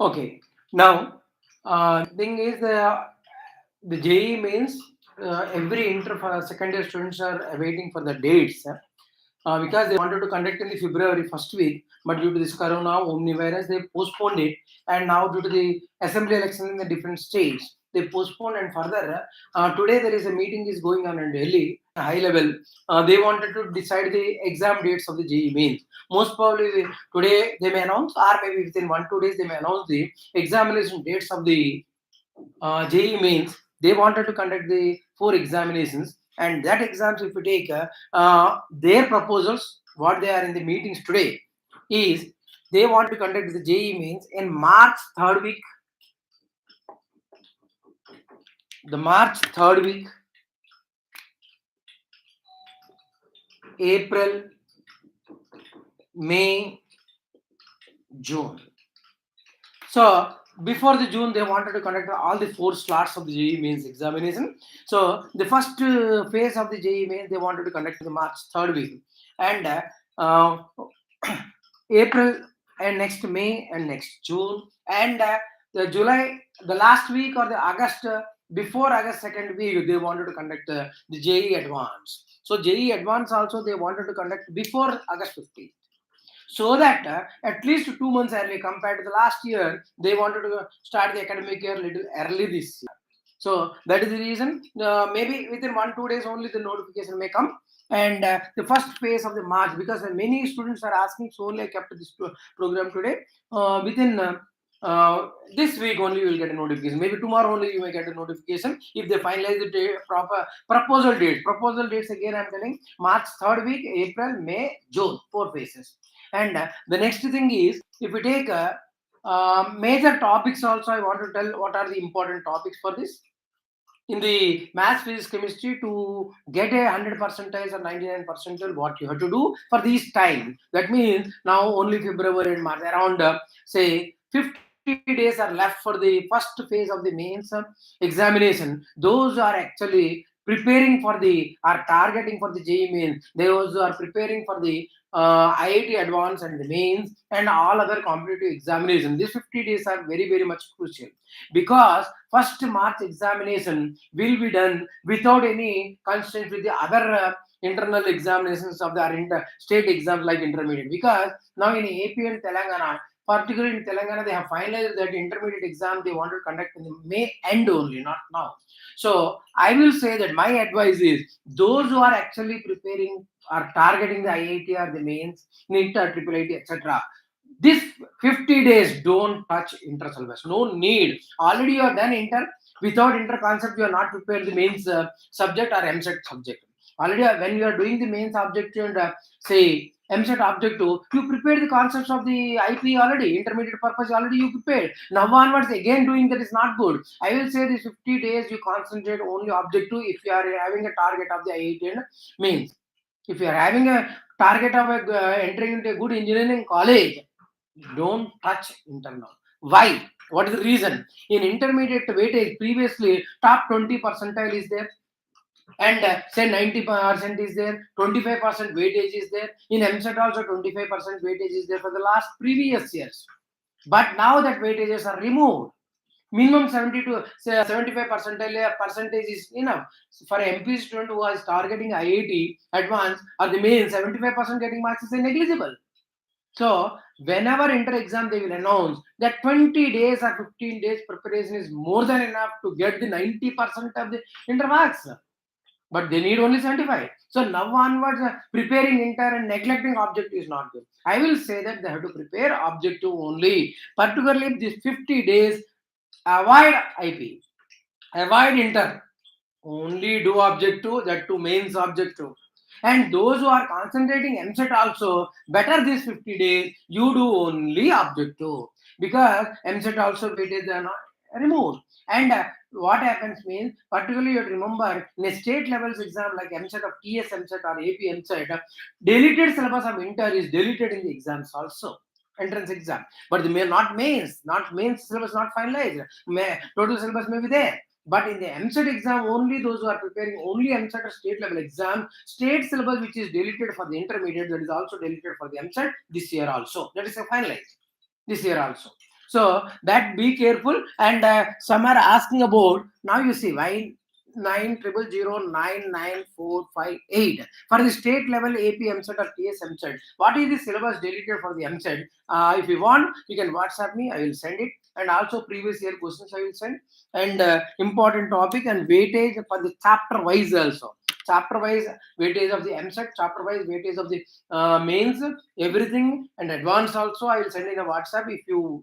Okay. Now, thing is the JEE means every inter second year students are waiting for the dates because they wanted to conduct in the February first week, but due to this corona omnivirus, they postponed it, and now due to the assembly elections in the different states, they postponed and further. Today there is a meeting is going on in Delhi, high level. They wanted to decide the exam dates of the JEE mains. Most probably today they may announce, or maybe within 1 2 days they may announce the examination dates of the JEE means they wanted to conduct the 4 examinations, and that exams, if you take their proposals, what they are in the meetings today is they want to conduct the JEE means in March third week, the March third week, April, May, June. So before the June, they wanted to conduct all the 4 slots of the JEE mains examination. So the first phase of the JEE mains they wanted to conduct in the March third week, and uh, April and next May and next June, and the July, the last week or the August, before August second week, they wanted to conduct the JEE advance. So JEE advance also they wanted to conduct before August 15th, so that at least 2 months early compared to the last year, they wanted to start the academic year little early this year. So that is the reason. Maybe within 1 2 days only the notification may come, and the first phase of the March, because many students are asking, so only I kept this program today. Within this week only you will get a notification. Maybe tomorrow only you may get a notification if they finalize the proper proposal dates. Proposal dates again I'm telling March third week, April, May, June, 4 phases. And the next thing is, if we take major topics also, I want to tell what are the important topics for this. In the maths, physics, chemistry, to get a 100 percentile or 99 percentile, what you have to do for these time. That means now only February and March, around say 50 days are left for the first phase of the mains examination. Those are actually preparing for the are targeting for the JEE mains. Those are preparing for the IIT advance and the mains and all other competitive examinations. These 50 days are very very much crucial, because first March examination will be done without any constraint with the other internal examinations of the state exams like intermediate. Because now in AP and Telangana, particularly in Telangana, they have finalized that intermediate exam they want to conduct in the May end only, not now. So I will say that my advice is those who are actually preparing or targeting the IIT or the mains, NIT or triple IT, etc. This 50 days don't touch inter syllabus. No need. Already you are done inter. Without inter concept, you are not prepared the mains subject or MSET subject. Already when you are doing the mains objective and say MSET objective, you prepare the concepts of the IP already, intermediate purpose already you prepared. Now onwards again doing that is not good. I will say these 50 days you concentrate only objective if you are having a target of the IIT and mains. If you are having a target of entering into a good engineering college, don't touch internal. Why? What is the reason? In intermediate weightage, previously top 20 percentile is there, and say 90% is there, 25% weightage is there. In MSET also 25% weightage is there for the last previous years. But now that weightages are removed, minimum 70 to 75 percentage is enough for an MP student who is targeting IIT advanced or the main. 75% getting marks is negligible. So whenever inter exam they will announce that 20 days or 15 days preparation is more than enough to get the 90% of the inter marks, but they need only 75. So now onwards, preparing inter and neglecting objective is not good. I will say that they have to prepare objective only, particularly these 50 days. Avoid IP, avoid inter, only do objective, that to mains objective. And those who are concentrating MSET also, better this 50 days, you do only objective, because MSET also weightage are not removed. And what happens means, particularly you have to remember in a state levels exam like MSET of TS MSET or AP MSET, deleted syllabus of inter is deleted in the exams also. Entrance exam, but the not mains syllabus not finalized. Total syllabus may be there, but in the MSET exam, only those who are preparing only MSET or state level exam, state syllabus which is deleted for the intermediate, that is also deleted for the MSET this year also. That is finalized this year also. So that be careful. And some are asking about, now you see why 900099458 for the state level AP MSET or TS MSET. What is the syllabus deleted for the MSET? If you want, you can WhatsApp me. I will send it. And also previous year questions I will send. And important topic and weightage for the chapter wise also. Chapter wise weightage of the MSET, chapter wise weightage of the mains, everything, and advance also I will send in a WhatsApp. If you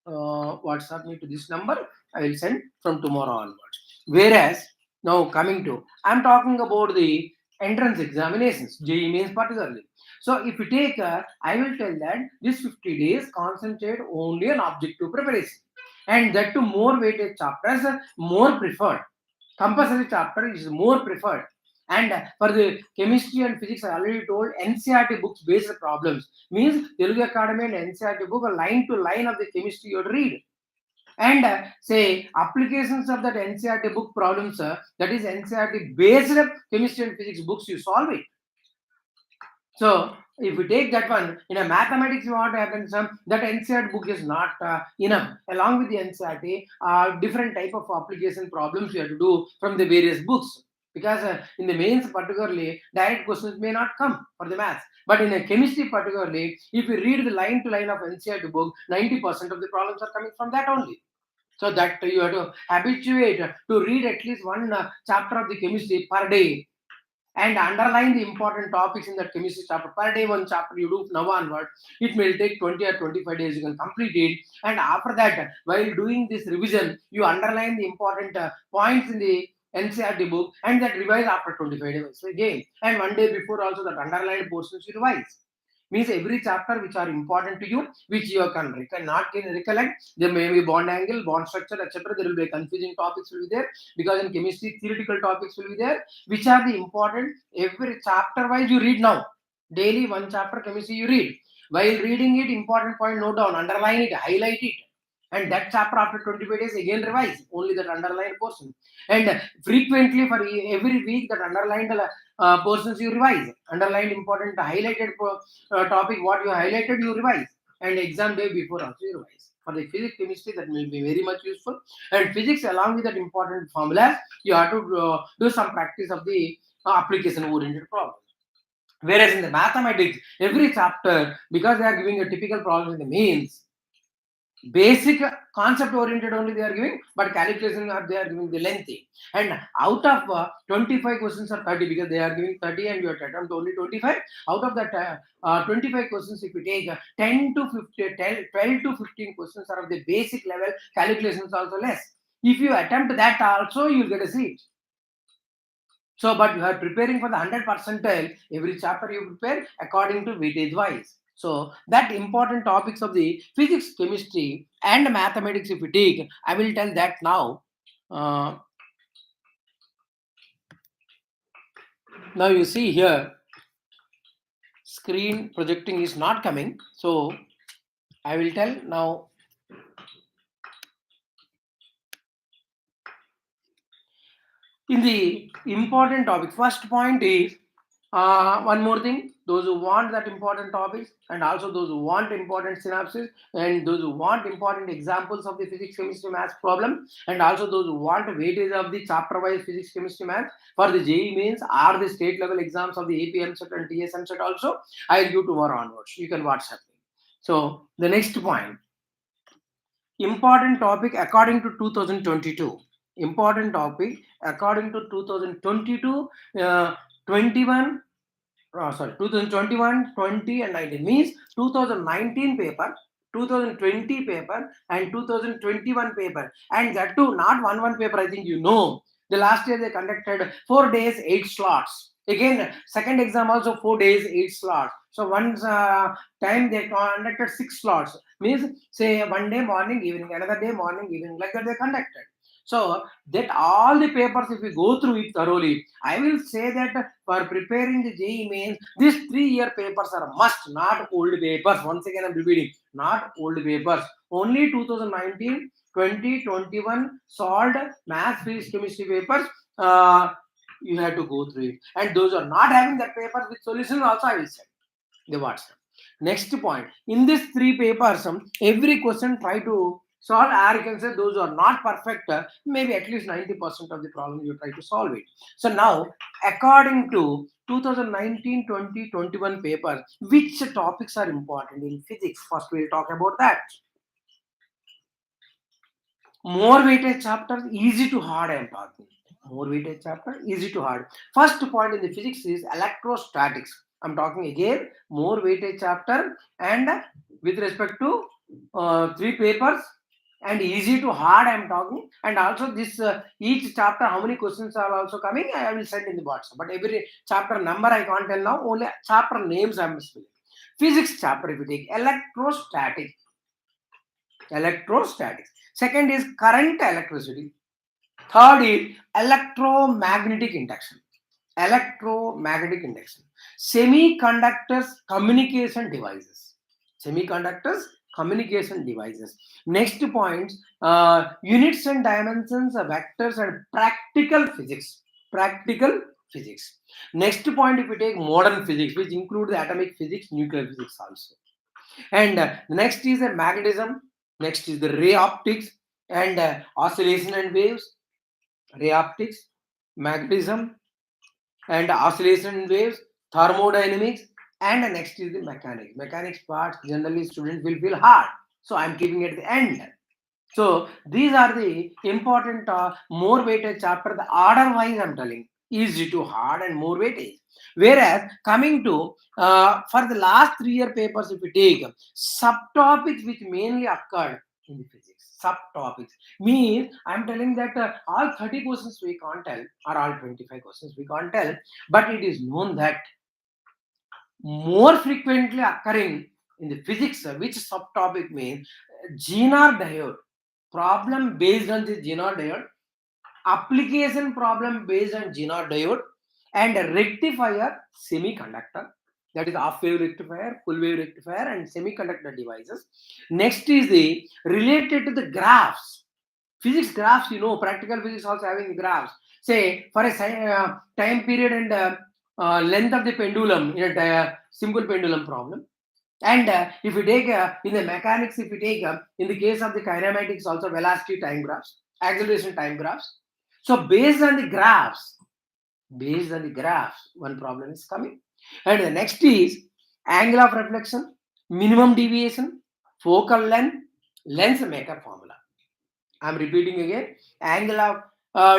WhatsApp me to this number, I will send from tomorrow onwards. Whereas now coming to, I'm talking about the entrance examinations, Jee Mains particularly. So if you take, I will tell that this 50 days concentrate only on objective preparation, and that to more weighted chapters are more preferred. Compulsory chapter is more preferred. And for the chemistry and physics, I already told NCERT books based problems means Telugu Academy and NCERT book, a line to line of the chemistry you have to read. And say applications of that NCERT book problems, that is NCERT based chemistry and physics books, you solve it. So if we take that one, in a mathematics, what happens, that NCERT book is not enough. Along with the NCERT, different type of application problems you have to do from the various books. Because in the mains particularly, direct questions may not come for the maths. But in a chemistry particularly, if you read the line to line of NCERT book, 90% of the problems are coming from that only. So that you have to habituate to read at least one chapter of the chemistry per day, and underline the important topics in that chemistry chapter. Per day, one chapter you do now onward. It may take 20 or 25 days, you can complete it. And after that, while doing this revision, you underline the important points in the NCERT book, and that revise after 25 days again. And one day before also, that underlined portions you revise. Means every chapter which are important to you, which you cannot recollect, there may be bond angle, bond structure, etc. There will be confusing topics will be there, because in chemistry theoretical topics will be there, which are the important. Every chapter wise you read now. Daily one chapter chemistry you read. While reading it, important point note down, underline it, highlight it. And that chapter after 25 days again revise only that underlined portion. And frequently for every week that underlined portions you revise. Underlined important highlighted topic, what you highlighted you revise. And exam day before also you revise. For the physics chemistry, that will be very much useful. And physics, along with that important formulas, you have to do some practice of the application oriented problem. Whereas in the mathematics, every chapter, because they are giving a typical problem in the mains, basic concept oriented only they are giving, but calculation they are giving the lengthy. And out of 25 questions or 30, because they are giving 30 and you have to attempt only 25. Out of that 25 questions, if you take 10 to 15, 12 to 15 questions are of the basic level, calculations also less. If you attempt that also, you will get a seat. So, but you are preparing for the 100 percentile. Every chapter you prepare according to weightage wise. So that important topics of the physics, chemistry, and mathematics, if you take, I will tell that now. Now you see here, screen projecting is not coming. So I will tell now. In the important topic, first point is one more thing. Those who want that important topics, and also those who want important synapses, and those who want important examples of the physics, chemistry, maths problem, and also those who want weightage of the chapter-wise physics, chemistry, maths for the Jee Mains or the state level exams of the AP MSET and TS MSET also, I will give tomorrow onwards. You can WhatsApp me. So the next point, important topic according to 2022. Important topic according to 2022, 21, 2021, 20 and 19 means 2019 paper, 2020 paper, and 2021 paper. And that too, not one paper. I think you know. The last year they conducted 4 days, 8 slots. Again, second exam also 4 days, 8 slots. So once time they conducted 6 slots. Means say one day morning, evening, another day morning, evening, like that they conducted. So that all the papers, if we go through it thoroughly, I will say that for preparing the Jee Mains, these 3-year papers are must, not old papers. Once again, I'm repeating, not old papers. Only 2019, 20, 21 solved math, physics, chemistry papers. You have to go through it. And those are not having that papers with solution also, I will say the WhatsApp. Next point, in these three papers, every question try to solve, or you can say those who are not perfect, maybe at least 90% of the problem you try to solve it. So now, according to 2019, 20, 21 paper, which topics are important in physics? First, we'll talk about that. More weighted chapters, easy to hard, I am talking. More weighted chapter, easy to hard. First point in the physics is electrostatics. I'm talking again, more weighted chapter, and with respect to three papers, and easy to hard, I'm talking. And also this each chapter, how many questions are also coming, I will send in the WhatsApp. But every chapter number I can't tell now, only chapter names I'm spelling. Physics chapter, if you take electrostatics. Electrostatics. Second is current electricity. Third is electromagnetic induction. Electromagnetic induction. Semiconductors communication devices. Semiconductors communication devices. Next point, units and dimensions of vectors and practical physics. Practical physics. Next point, if we take modern physics, which include the atomic physics, nuclear physics also. And next is the magnetism. Next is the ray optics and oscillation and waves. Ray optics, magnetism, and oscillation and waves, thermodynamics, and next is the mechanics. Mechanics part generally students will feel hard, so I'm keeping it at the end. So these are the important more weighted chapter. The order wise I'm telling, easy to hard and more weightage. Whereas coming to for the last 3 year papers, if we take subtopics which mainly occurred in the physics, subtopics means I'm telling that all 30 questions we can't tell, or all 25 questions we can't tell, but it is known that more frequently occurring in the physics, which subtopic means Zener diode, problem based on the Zener diode, application problem based on Zener diode, and a rectifier semiconductor, that is half wave rectifier, full wave rectifier, and semiconductor devices. Next is the related to the graphs. Physics graphs, practical physics also having the graphs. Say for a time period and length of the pendulum in a simple pendulum problem. And if you take in the mechanics, if you take in the case of the kinematics, also velocity time graphs, acceleration time graphs. So based on the graphs, one problem is coming. And the next is angle of reflection, minimum deviation, focal length, lens maker formula. I'm repeating again: angle of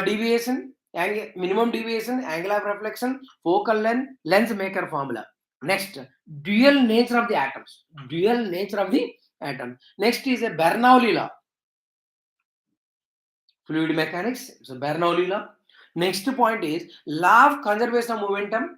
deviation, minimum deviation, angle of reflection, focal length, lens maker formula. Next, dual nature of the atoms. Dual nature of the atom. Next is a Bernoulli law. Fluid mechanics. So Bernoulli law. Next point is law of conservation of momentum.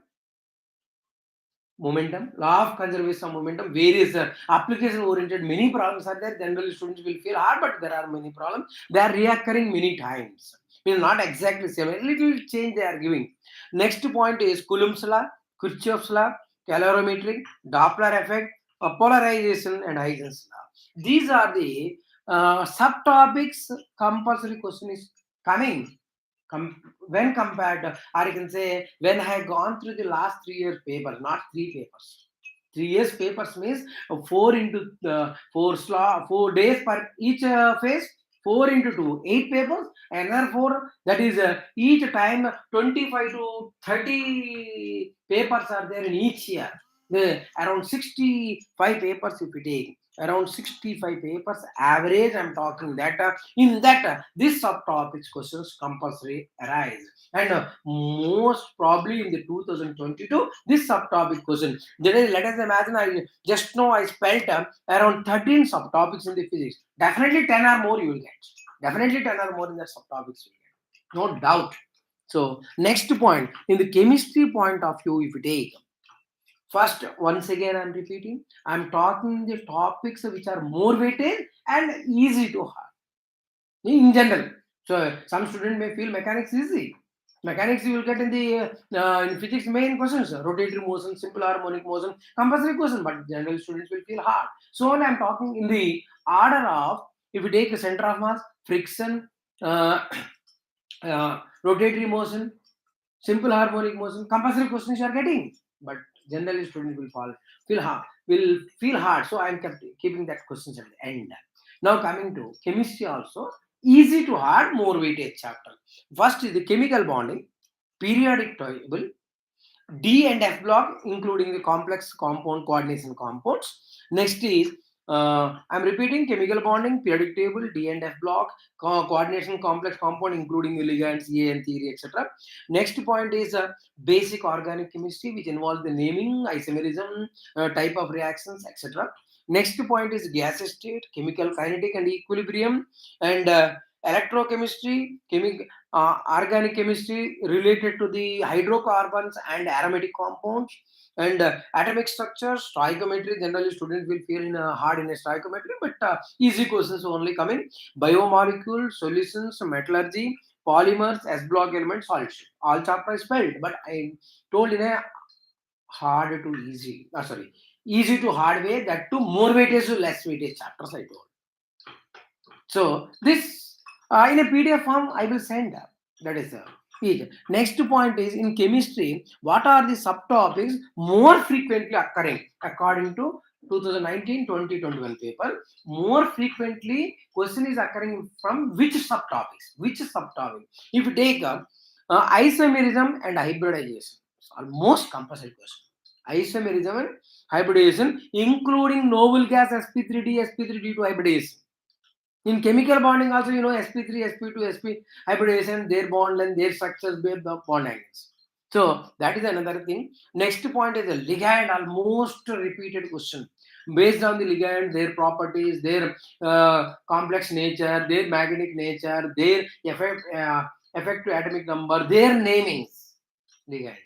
Law of conservation of momentum. Various application oriented. Many problems are there. Generally, students will feel hard, but there are many problems. They are reoccurring many times. Not exactly same. A little change they are giving. Next point is Coulomb's law, Kirchhoff's law, calorimetric, Doppler effect, polarization, and Huygens law. These are the subtopics. Compulsory question is coming. When compared, or you can say when I have gone through the last 3 years papers, not three papers. 3 years papers means 4 days per each phase, 4 into 2, 8 papers, another 4. That is each time 25 to 30 papers are there in each year. Around 65 papers if we take. Around 65 papers average. I'm talking that in that this subtopics questions compulsory arise, and most probably in the 2022 this subtopic question. Let us imagine I just know I spelled around 13 subtopics in the physics. Definitely 10 or more you will get. Definitely 10 or more in the subtopics you will get. No doubt. So next point, in the chemistry point of view, if you take first, once again I'm repeating, I'm talking the topics which are more weighted and easy to hard in general. So some student may feel mechanics easy. Mechanics you will get in the in physics main questions: rotatory motion, simple harmonic motion, compulsory question. But general students will feel hard. So when I'm talking in the order of, if you take the center of mass, friction, uh, rotatory motion, simple harmonic motion, compulsory questions you are getting. But generally students will feel hard. will feel hard. So I'm keeping that questions at the end. Now coming to chemistry also, easy to hard, more weightage chapter. First is the chemical bonding, periodic table, D and F block, including the complex compound coordination compounds. Next is, I'm repeating, chemical bonding, periodic table, D and F block, coordination complex compound, including the ligands, A and theory, etc. Next point is basic organic chemistry, which involves the naming, isomerism, type of reactions, etc. Next point is gas state, chemical kinetic and equilibrium, and electrochemistry, organic chemistry related to the hydrocarbons and aromatic compounds, and atomic structure, stoichiometry. Generally students will feel hard in a stoichiometry, but easy questions only coming. Biomolecule, solutions, metallurgy, polymers, S block elements, all chapters spelled, but I told in a hard to easy, sorry, easy to hard way, that to more weightage to less weightage chapters I told. So this in a PDF form I will send up. That is each. Next point is, in chemistry, what are the subtopics more frequently occurring according to 2019-2021 paper? More frequently question is occurring from which subtopics? Which subtopic? If you take isomerism and hybridization, it's almost compulsory question. Isomerism and hybridization, including noble gas sp3d, sp3d2 hybridization. In chemical bonding also, sp3, sp2, sp hybridization, their bond length, their structures, their bond angles. So that is another thing. Next point is a ligand, almost repeated question. Based on the ligand, their properties, their complex nature, their magnetic nature, their effective atomic number, their namings. Ligand.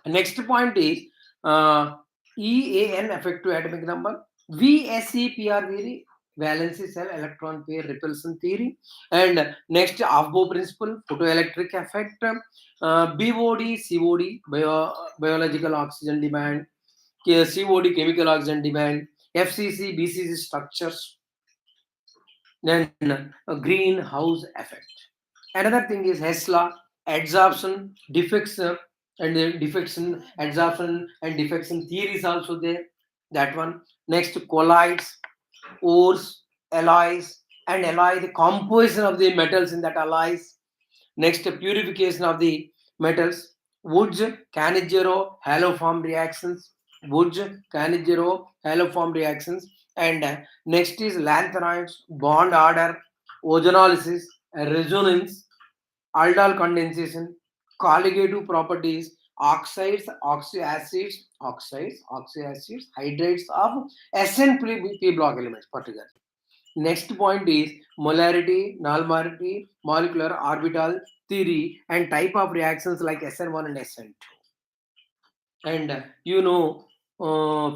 Next point is EAN, effective atomic number, VSEPR theory, valency cell electron pair repulsion theory, and next Aufbau principle, photoelectric effect, BOD, COD, biological oxygen demand, COD, chemical oxygen demand, FCC, BCC structures, then greenhouse effect. Another thing is Hessla, adsorption, defects, and defection, adsorption and defection theory is also there. That one. Next, colloids, ores, alloys, and alloy, the composition of the metals in that alloys. Next, purification of the metals. Woods, Cannizzaro, haloform reactions. Woods, Cannizzaro, haloform reactions. And next is lanthanoids, bond order, ozonolysis, resonance, aldol condensation, colligative properties, oxides, oxyacids, hydrates of SN P block elements particularly. Next point is molarity, nonmolarity, molecular orbital theory, and type of reactions like SN1 and SN2. And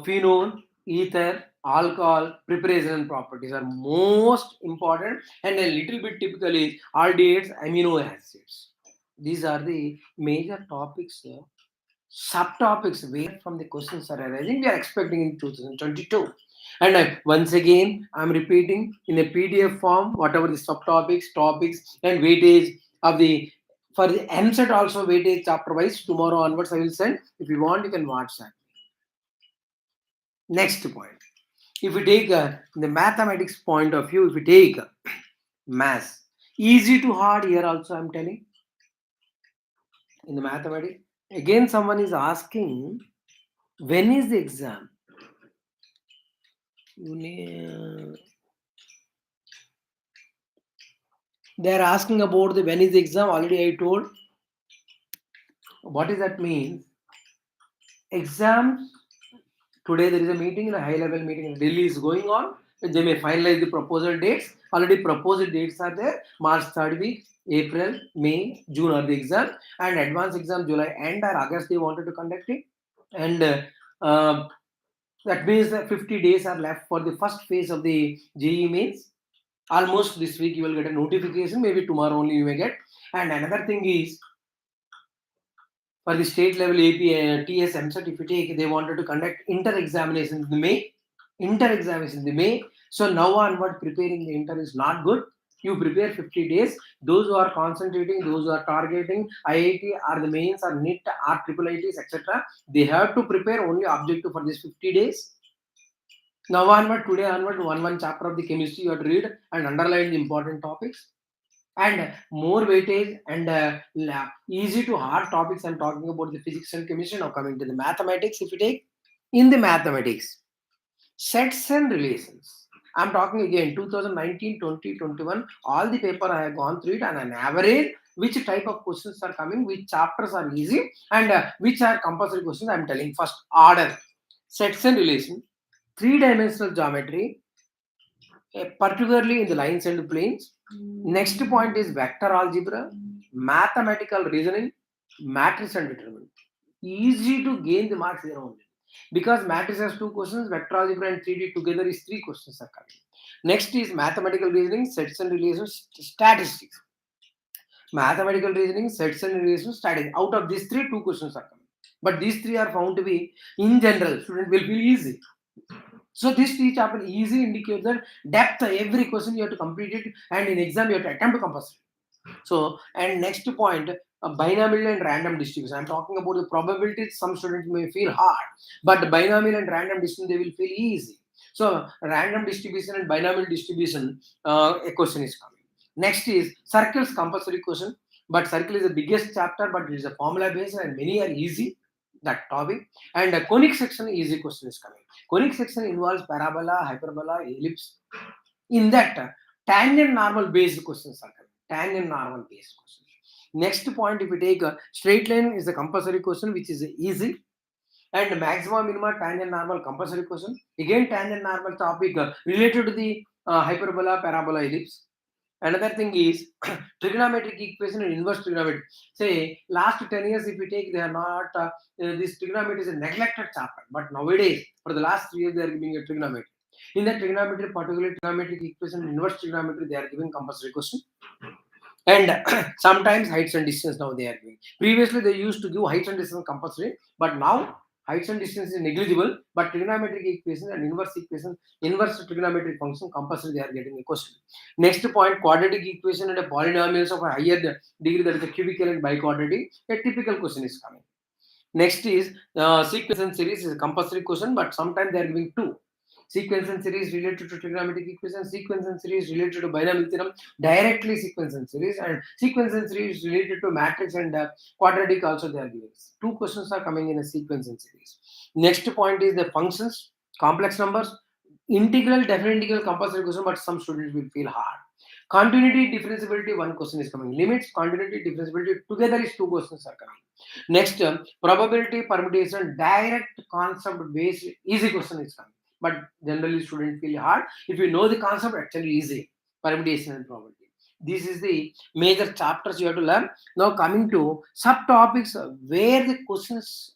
phenol, ether, alcohol, preparation properties are most important, and a little bit typical is aldehydes, amino acids. These are the major topics, subtopics where from the questions are arising. We are expecting in 2022. And once again, I'm repeating in a PDF form, whatever the subtopics, topics, and weightage of the, for the MSET also weightage chapter wise, tomorrow onwards I will send. If you want, you can WhatsApp. Next point. If we take the mathematics point of view, if we take math, easy to hard here also I'm telling. In the mathematics, again someone is asking, when is the exam? They are asking about the when is the exam. Already I told. What does that mean? Exams. Today there is a meeting, a high level meeting in Delhi is going on. They may finalize the proposal dates. Already proposed dates are there. March 3rd week, April, May, June are the exam, and advanced exam July and or August they wanted to conduct it. And that means that 50 days are left for the first phase of the Jee Mains. Almost this week you will get a notification. Maybe tomorrow only you may get. And another thing is, for the state level AP TS MSET, if you take, they wanted to conduct inter-examinations in May. Inter-examinations in May. So now onward, preparing the inter is not good. You prepare 50 days. Those who are concentrating, those who are targeting IIT or the mains or NIT or triple ITs, etc., they have to prepare only objective for this 50 days. Now onward, today onward, one chapter of the chemistry you have to read and underline the important topics and more weightage and easy to hard topics. I'm talking about the physics and chemistry. Now coming to the mathematics, if you take in the mathematics, sets and relations. I'm talking again 2019, 20, 21. All the paper I have gone through it and an average which type of questions are coming, which chapters are easy and which are compulsory questions. I'm telling first order sets and relations, three-dimensional geometry, particularly in the lines and planes. Next point is vector algebra, mathematical reasoning, matrix and determinant. Easy to gain the marks there only. Because matrix has two questions, vector algebra and 3D together is three questions are coming. Next is mathematical reasoning, sets and relations, statistics. Mathematical reasoning, sets and relations, statistics. Out of these three, two questions are coming. But these three are found to be, in general, student will feel easy. So this three chapter easy indicates that depth, every question you have to complete it, and in exam you have to attempt to compulsory. So, and next point, binomial and random distribution. I'm talking about the probabilities. Some students may feel hard, but binomial and random distribution they will feel easy. So, random distribution and binomial distribution, a question is coming. Next is circles compulsory question, but circle is the biggest chapter, but it is a formula based and many are easy. That topic and a conic section easy question is coming. Conic section involves parabola, hyperbola, ellipse. In that, tangent normal based questions are coming. Tangent normal based questions. Next point, if we take a straight line is a compulsory question which is easy, and maxima minima tangent normal compulsory question. Again, tangent normal topic related to the hyperbola, parabola, ellipse. Another thing is trigonometric equation and inverse trigonometry. Say last 10 years, if we take, they are not this trigonometry is a neglected chapter. But nowadays, for the last 3 years, they are giving a trigonometry. In that trigonometry, particularly trigonometric equation and inverse trigonometry, they are giving compulsory question. And sometimes heights and distance now they are giving. Previously, they used to give heights and distance compulsory, but now heights and distance is negligible. But trigonometric equation and inverse equation, inverse trigonometric function compulsory they are getting a question. Next point, quadratic equation and a polynomials of a higher degree, that is a cubical and biquadratic. A typical question is coming. Next is sequence and series is a compulsory question, but sometimes they are giving two. Sequence and series related to trigonometric equation, sequence and series related to binomial theorem, directly sequence and series, and sequence and series related to matrix and quadratic also they are giving. Two questions are coming in a sequence and series. Next point is the functions, complex numbers, integral, definite integral compulsory question, but some students will feel hard. Continuity, differentiability, one question is coming. Limits, continuity, differentiability, together is two questions are coming. Next, probability, permutation, direct concept based, easy question is coming. But generally, students feel hard. If you know the concept, actually easy. Permutation and probability. This is the major chapters you have to learn. Now, coming to subtopics where the questions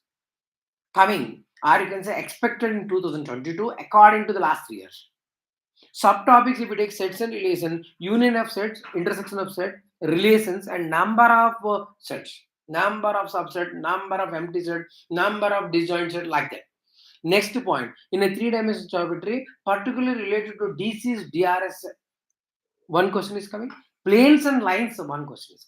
coming, or you can say expected in 2022 according to the last 3 years. Subtopics, if you take sets and relation, union of sets, intersection of set, relations, and number of sets, number of subset, number of empty set, number of disjoint set, like that. Next point, in a three-dimensional geometry, particularly related to DC's DRS, one question is coming. Planes and lines, one question is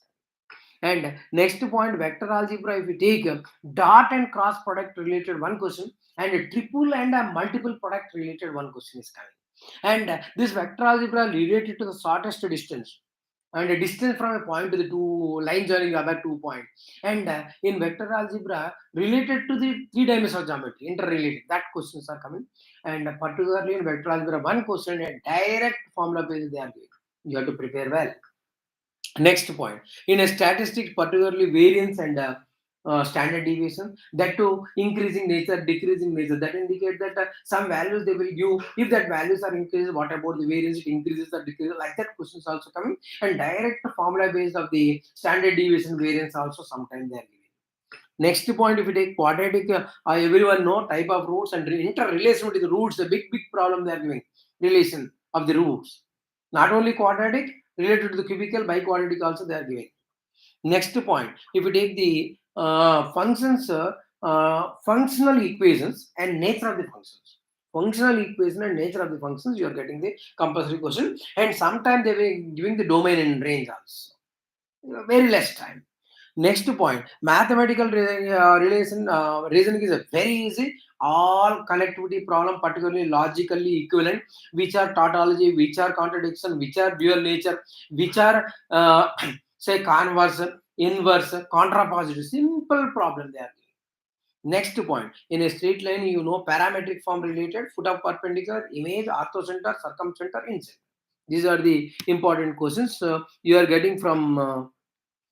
coming. And next point, vector algebra, if we take dot and cross product related one question, and a triple and a multiple product related one question is coming. And this vector algebra related to the shortest distance and a distance from a point to the two line joining the other 2 points. And in vector algebra related to the three-dimensional geometry, interrelated, that questions are coming. And particularly in vector algebra, one question, a direct formula based they are giving. You have to prepare well. Next point, in a statistics, particularly variance and standard deviation, that to increasing nature, decreasing nature, that indicate that some values they will give. If that values are increased, what about the variance? It increases or decreases, like that questions also coming. And direct formula based of the standard deviation variance also sometimes they are giving. Next point, if you take quadratic, everyone know type of roots and interrelation with the roots, the big problem they are giving. Relation of the roots. Not only quadratic, related to the cubical, biquadratic also they are giving. Next point, if you take the functions, functional equations and nature of the functions. Functional equation and nature of the functions, you are getting the compulsory question. And sometimes they were giving the domain and range also. Very less time. Next point, mathematical reasoning is a very easy. all connectivity problem, particularly logically equivalent, which are tautology, which are contradiction, which are dual nature, which are say converse, inverse, contrapositive. Simple problem they are giving. Next point, in a straight line, parametric form related, foot of perpendicular, image, orthocenter, circumcenter, incenter. These are the important questions you are getting from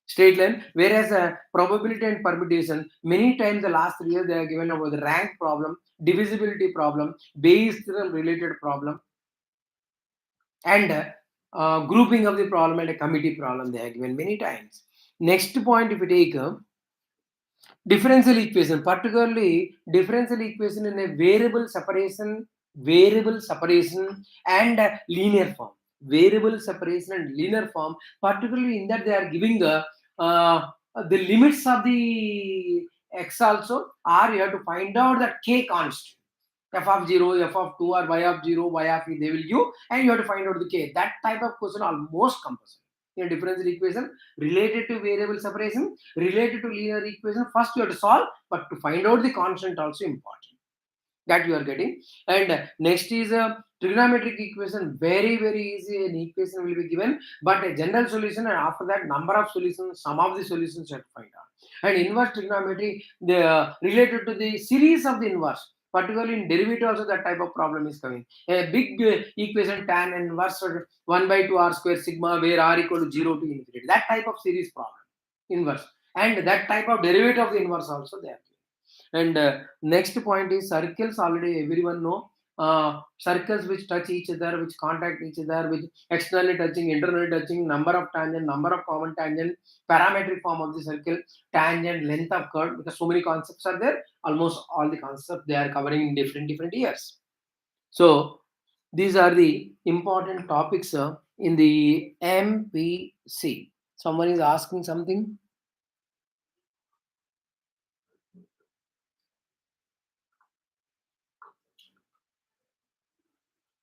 straight line. Whereas probability and permutation, many times the last 3 years they are given about the rank problem, divisibility problem, Bayes theorem related problem, and grouping of the problem and a committee problem they are given many times. Next point, if we take differential equation, particularly differential equation in a variable separation and linear form. Variable separation and linear form, particularly in that they are giving the limits of the x also, or you have to find out that k constant. F of 0, f of 2, or y of 0, y of e, they will give, and you have to find out the k. That type of question almost compulsory in a differential equation related to variable separation, related to linear equation. First you have to solve, but to find out the constant also important. That you are getting. And next is a trigonometric equation. Very easy. An equation will be given, but a general solution, and after that number of solutions, some of the solutions you have to find out. And inverse trigonometry, the related to the series of the inverse, particularly in derivative also that type of problem is coming. A big equation tan inverse 1 by 2 r square sigma, where r equal to 0 to infinity. That type of series problem, inverse, and that type of derivative of the inverse also there. And next point is circles. Already everyone know circles which touch each other, which contact each other, which externally touching, internally touching, number of tangent, number of common tangent, parametric form of the circle, tangent, length of curve, because so many concepts are there. Almost all the concepts they are covering in different years. So these are the important topics in the MPC. Someone is asking something.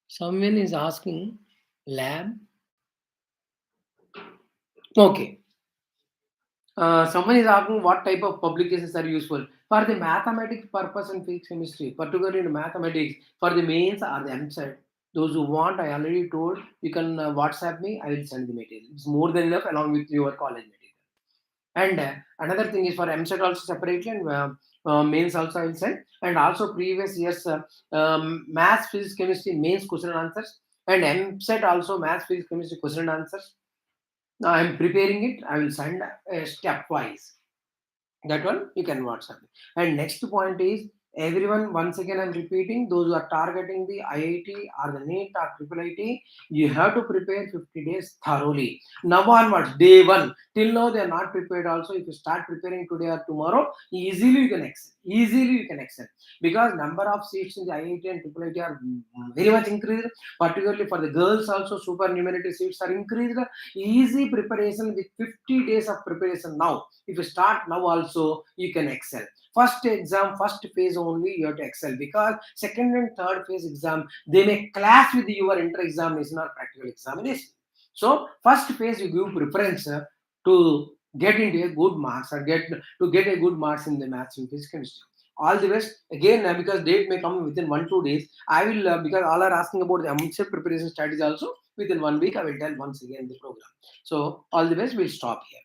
Someone is asking lab. Okay. Someone is asking what type of publications are useful for the mathematics purpose and physics chemistry, particularly in mathematics for the mains or the MSET. Those who want, I already told, you can WhatsApp me. I will send the material. It's more than enough along with your college material. And another thing is for MSET also separately, and mains also I will send. And also previous years maths, physics, chemistry mains question and answers, and MSET also maths, physics, chemistry question and answers. Now I'm preparing it. I will send stepwise. That one you can WhatsApp. And next point is everyone. Once again, I'm repeating. Those who are targeting the IIT or the NEET or Triple IT, you have to prepare 50 days thoroughly. Now onwards, day one till now they are not prepared. Also, if you start preparing today or tomorrow, easily you can excel. Easily you can excel, because number of seats in the IIT and Triple IT are very much increased. Particularly for the girls, also supernumerary seats are increased. Easy preparation with 50 days of preparation now. If you start now also, you can excel. First exam, first phase only you have to excel, because second and third phase exam they may clash with your inter examination or practical examination. So first phase you give preference to get into a good marks, or get a good marks in the maths and physics chemistry. All the best again, because date may come within 1-2 days. I will because all are asking about the MCET preparation strategy also. Within 1 week I will tell once again the program. So all the best. We'll stop here.